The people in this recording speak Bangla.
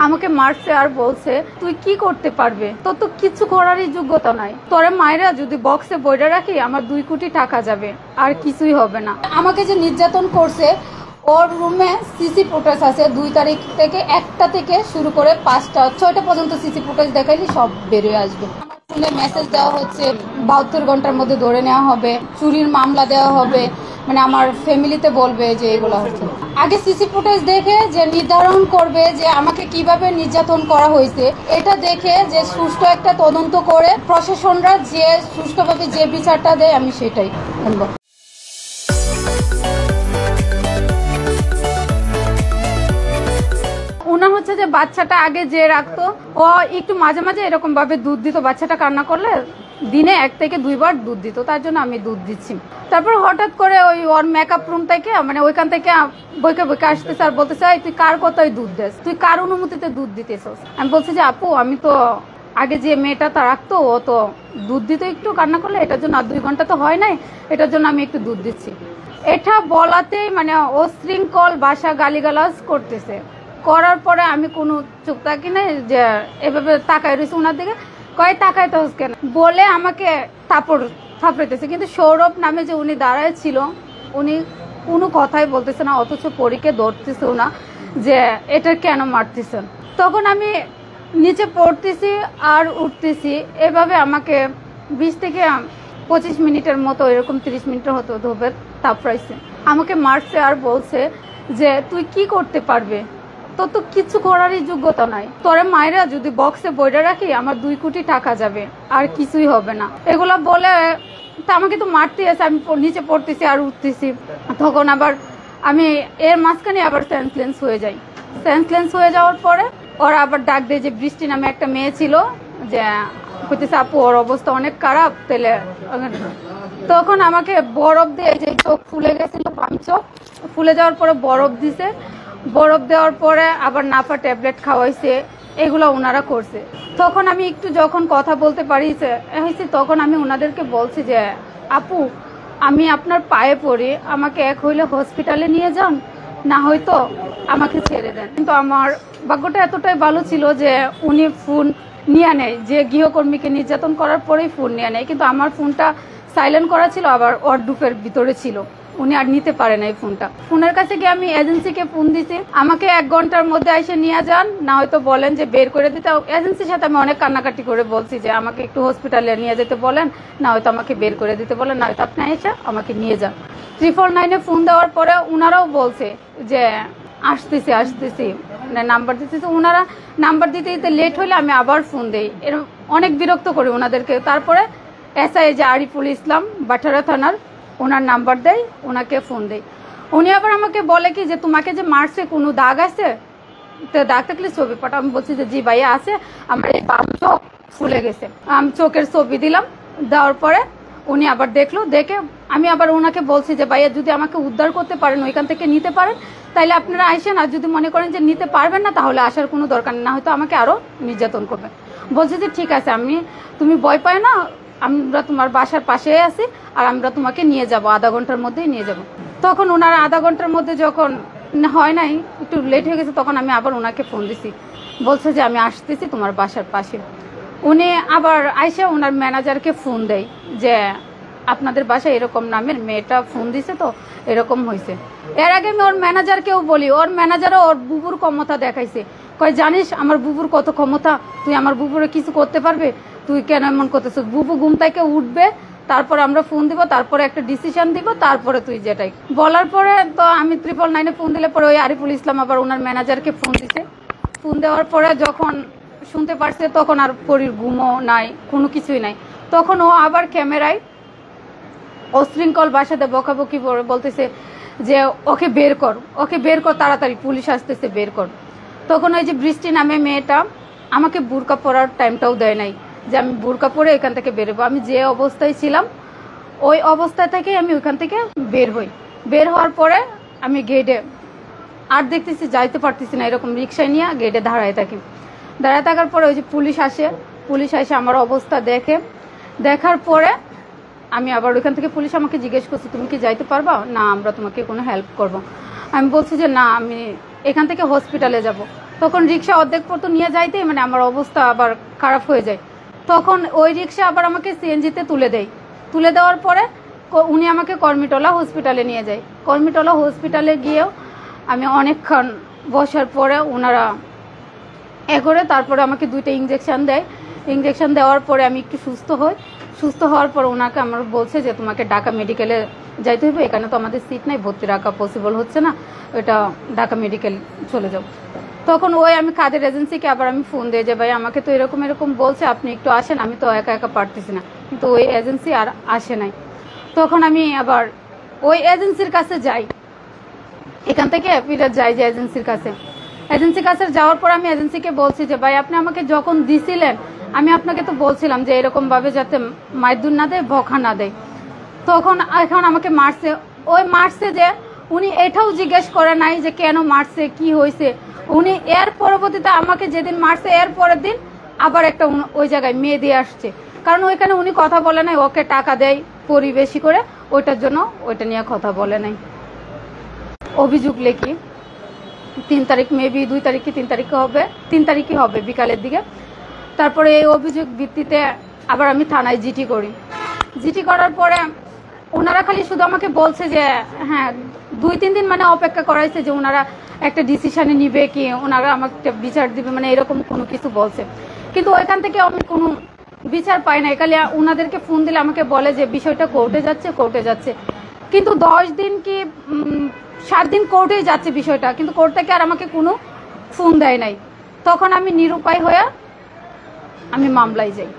আমাকে মারছে আর বলছে তুই কি করতে পারবে, তোর তো কিছু করারই যোগ্যতা নাই, তোরে মায়েরা যদি বক্সে বইটা রাখি আমার 2 কোটি টাকা যাবে, আর কিছুই হবে না। আমাকে যে নির্যাতন করছে, ওর রুমে সিসি ফুটেজ আছে 2 তারিখ থেকে 1টা থেকে শুরু করে 5টা 6টা পর্যন্ত সিসি ফুটেজ দেখাইলে সব বেরিয়ে আসবে। আমার ফোনে মেসেজ দেওয়া হচ্ছে 72 ঘন্টার মধ্যে ধরে নেওয়া হবে, চুরির মামলা দেওয়া হবে, মানে আমার ফ্যামিলিতে বলবে যে এগুলো হচ্ছে। আগে সিসি ফুটেজ দেখে যে নির্ধারণ করবে যে আমাকে কিভাবে নির্যাতন করা হয়েছে, এটা দেখে যে সুষ্ঠু একটা তদন্ত করে প্রশাসনরা যে সুষ্ঠুভাবে যে বিচারটা দেয় আমি সেটাই বলবো। ওনার হচ্ছে যে বাচ্চাটা আগে যে রাখতো, ও একটু মাঝে মাঝে এরকম ভাবে দুধ দিত, বাচ্চাটা কান্না করলে দিনে 1 থেকে 2 বার দুধ দিত, তার জন্য আমি দুধ দিচ্ছি। তারপর হঠাৎ করে ওই ওর মেকআপ রুম থেকে মানে ওইখান থেকে বইকে বইকে আসতেছে আর বলতেছে তুই কার কথাই দুধ দেস, তুই কার অনুমতিতে দুধ দিতেছিস। আমি বলছি যে আপু আমি তো আগে যে মেয়েটা তা রাখতো ও তো দুধ দিত, একটু কান্না করলে এটার জন্য আর 2 ঘন্টা তো হয় নাই, এটার জন্য আমি একটু দুধ দিচ্ছি। এটা বলাতেই মানে অশৃঙ্খল ভাষা গালিগালাজ করতেছে। করার পরে আমি কোনো চুপ থাকি না, যে এভাবে তাকাই রয়েছে ওনার দিকে, কয় তাকাই তো কেন বলে আমাকে থাপড়াইতেছে। কিন্তু সৌরভ নামে যে উনি দাঁড়ায় ছিল উনি কোনো কথাই বলতেছে না, অথচ পরীকে ধরতেছেও না যে এটা কেন মারতেছেন। তখন আমি নিচে পড়তেছি আর উঠতেছি, এভাবে আমাকে 20 থেকে 25 মিনিটের মতো, এরকম 30 মিনিটের মতো ধোবে থাপড়াইছে। আমাকে মারছে আর বলছে যে তুই কি করতে পারবে, তোর তো কিছু করারই যোগ্যতা নাই, তোরে মায়েরা যদি বক্সে বইটা রাখি আমার 2 কোটি টাকা যাবে, আর কিছুই হবে না। এগুলা বলে তা আমাকে তো মারতে আছে, আমি নিচে পড়তেছি আর উঠতেছি। তখন আবার আমি এর মাঝখানে আবার সেন্সলেন্স হয়ে যাই। সেন্সলেন্স হয়ে যাওয়ার পরে ওরা আবার ডাক দেয় যে বৃষ্টি নামে একটা মেয়ে ছিল, যে হইতেছে আপু ওর অবস্থা অনেক খারাপ, তেলে তখন আমাকে বরফ দিয়ে, যে চোখ ফুলে গেছিল বাম চোখ ফুলে যাওয়ার পরে বরফ দিছে, বরফ দেওয়ার পরে আবার নাফা ট্যাবলেট খাওয়াইছে, এগুলো ওনারা করছে। তখন আমি একটু যখন কথা বলতে পারিছে তখন আমি ওনাদেরকে বলছি যে আপু আমি আপনার পায়ে পড়ি, আমাকে এক হইলে হসপিটালে নিয়ে যান, না হয়তো আমাকে ছেড়ে দেন। কিন্তু আমার ভাগ্যটা এতটাই ভালো ছিল যে উনি ফোন নিয়ে নেয়, যে গৃহকর্মীকে নির্যাতন করার পরেই ফোন নিয়ে নেয়, কিন্তু আমার ফোনটা সাইলেন্ট করা ছিল, আবার ওয়ার্ডরোবের ভিতরে ছিল, উনি আর নিতে পারে না এই ফোনটা। ফোনের কাছে গিয়ে আমি এজেন্সিকে ফোন দিছি, আমাকে 1 ঘন্টার মধ্যে এসে নিয়ে যান, না হয়তো বলেন যে বের করে দিতে। এজেন্সির সাথে আমি অনেক কান্নাকাটি করে বলছি যে আমাকে একটু হসপিটালে নিয়ে যেতে বলেন, না হয়তো আমাকে বের করে দিতে বলেন, না হয়তো আপনি এসে আমাকে নিয়ে যান। 349-এ ফোন দেওয়ার পরে ওনারাও বলছে যে আসতেছি নাম্বার দিতেছে। ওনারা নাম্বার দিতে দিতে লেট হলে আমি আবার ফোন দিই, এরকম অনেক বিরক্ত করি ওনাদেরকে। তারপরে এসআই যে আরিফুল ইসলাম বাটারা থানার, ওনার নাম্বার দেয়, ওনাকে ফোন দেয়। উনি আবার আমাকে বলে কি যে তোমাকে যে মারছে কোনো দাগ আছে, তো দাগ থাকলে ছবি পাঠা। আমি বলছি যে জি ভাইয়া আছে, আমার এই বাম চোখ ফুলে গেছে। আমি চোখের ছবি দিলাম, দেওয়ার পরে উনি আবার দেখলো, দেখে আমি আবার ওনাকে বলছি যে ভাইয়া যদি আমাকে উদ্ধার করতে পারেন, ওইখান থেকে নিতে পারেন, তাইলে আপনারা আসেন, আর যদি মনে করেন যে নিতে পারবেন না তাহলে আসার কোনো দরকার নেই, না হয়তো আমাকে আরো নির্যাতন করবে। বলছে যে ঠিক আছে, তুমি ভয় পায় না, আমরা তোমার বাসার পাশে আছি, আর আমরা তোমাকে নিয়ে যাব, আধা ঘন্টার মধ্যেই নিয়ে যাব। তখন ওনারা আধা ঘন্টার মধ্যে যখন হয় নাই, একটু লেট হয়ে গেছে, তখন আমি আবার ওনাকে ফোন দিছি, বলছে যে আমি আসতেছি তোমার বাসার পাশে। উনি আবার আইসা ওনার ম্যানেজারকে ফোন দেয় যে আপনাদের বাসায় এরকম নামের মেয়েটা ফোন দিছে, তো এরকম হয়েছে। এর আগে আমি ওর ম্যানেজারকেও বলি, ওর ম্যানেজারও ওর বুবুর ক্ষমতা দেখাইছে, কয় জানিস আমার বুবুর কত ক্ষমতা, তুই আমার বুবুরে কিছু করতে পারবে, তুই কেন এমন করতেছিস। বুবু ঘুম থেকে উঠবে, তারপর আমরা ফোন দিব, তারপরে একটা ডিসিশন দিব, তারপরে তুই যেটাই। বলার পরে তো আমি 999-এ ফোন দিলে পরে ওই আরিফুল ইসলাম আবার ওনার ম্যানেজারকে ফোন দিছে। ফোন দেওয়ার পরে যখন শুনতে পারছে, তখন আর পরীর ঘুমও নাই, কোনো কিছুই নাই। তখন ও আবার ক্যামেরায় অশৃঙ্খল ভাষাতে বকাবকি বলতেছে যে ওকে বের কর তাড়াতাড়ি, পুলিশ আসতেছে, বের কর। তখন ওই যে বৃষ্টি নামে মেয়েটা আমাকে বুরকা পরার টাইমটাও দেয় নাই, যে আমি বুরকা পরে এখান থেকে বেরোবো। আমি যে অবস্থায় ছিলাম ওই অবস্থা থেকে আমি ওইখান থেকে বের হই। বের হওয়ার পরে আমি গেটে আর দেখতেছি যাইতে পারতেছি না, এরকম রিক্সায় নিয়ে গেটে দাঁড়ায় থাকার পরে ওই যে পুলিশ আসে আমার অবস্থা দেখার পরে আমি আবার ওইখান থেকে, পুলিশ আমাকে জিজ্ঞেস করছে তুমি কি যাইতে পারবা, না আমরা তোমাকে কোনো হেল্প করব। আমি বলছি যে না, আমি এখান থেকে হসপিটালে যাব। তখন রিক্সা অর্ধেক পথ নিয়ে যাইতেই মানে আমার অবস্থা আবার খারাপ হয়ে যায়। তখন ওই রিক্সা আবার আমাকে সিএনজিতে তুলে দেয়। তুলে দেওয়ার পরে উনি আমাকে কর্মীটোলা হসপিটালে নিয়ে যায়। কর্মীটোলা হসপিটালে গিয়েও আমি অনেকক্ষণ বসার পরে ওনারা করে তারপরে আমাকে 2টা ইঞ্জেকশন দেয়। ইঞ্জেকশন দেওয়ার পরে আমি একটু সুস্থ হই। সুস্থ হওয়ার পর ওনাকে আমার বলছে যে তোমাকে ঢাকা মেডিকেলে যাইতে হবে, এখানে তো আমাদের সিট নাই, ভর্তি রাখা পসিবল হচ্ছে না, এটা ঢাকা মেডিকেল চলে যাও। তখন আমি কাদের এজেন্সিকে আবার আমি ফোন দিই যে ভাই আমাকে তো এরকম এরকম বলছে, আপনি একটু আসেন, আমি তো একা একা পারতেছি না। কিন্তু ওই এজেন্সি আর আসে নাই। তখন আমি আবার ওই এজেন্সির কাছে যাই, এখান থেকে ফিরে যাই যে এজেন্সির কাছে যাওয়ার পর আমি এজেন্সিকে বলছি যে ভাই আপনি আমাকে যখন দিছিলেন আমি আপনাকে তো বলছিলাম যে এরকম ভাবে যাতে মাইদুর না দেয়, বকা না দেয়। তখন এখন আমাকে মারছে। ওই মারছে যে উনি এটাও জিজ্ঞেস করে নাই যে কেন মারছে, কি হয়েছে। উনি এর পরবর্তীতে আমাকে যেদিন মারছে এর পরের দিন আবার একটা ওই জায়গায় মেয়ে দিয়ে আসছে, কারণ ওইখানে উনি কথা বলে নাই, ওকে টাকা দেয় পরিবেশি করে, ওইটার জন্য ওইটা নিয়ে কথা বলে নাই। অভিযোগ লেখি 3 তারিখ, মেবি 2 তারিখ কি 3 তারিখে হবে, 3 তারিখই হবে বিকালের দিকে। তারপরে এই অভিযোগ ভিত্তিতে আবার আমি থানায় জিটি করি। জিটি করার পরে ওনারা খালি শুধু আমাকে বলছে যে হ্যাঁ 2-3 দিন মানে অপেক্ষা করাইছে যে ওনারা একটা ডিসিশনে নিবে কি, ওনারা আমাকে একটা বিচার দিবে, মানে এরকম কোনো কিছু বলছে। কিন্তু ওইখান থেকে আমি কোনো বিচার পাই না। খালি ওনাদেরকে ফোন দিলে আমাকে বলে যে বিষয়টা কোর্টে যাচ্ছে। কিন্তু 10 দিন কি 7 দিন কোর্টেই যাচ্ছে বিষয়টা, কিন্তু কোর্ট থেকে আর আমাকে কোনো ফোন দেয় নাই। তখন আমি নিরুপায় হয়ে আমি মামলায় যাই।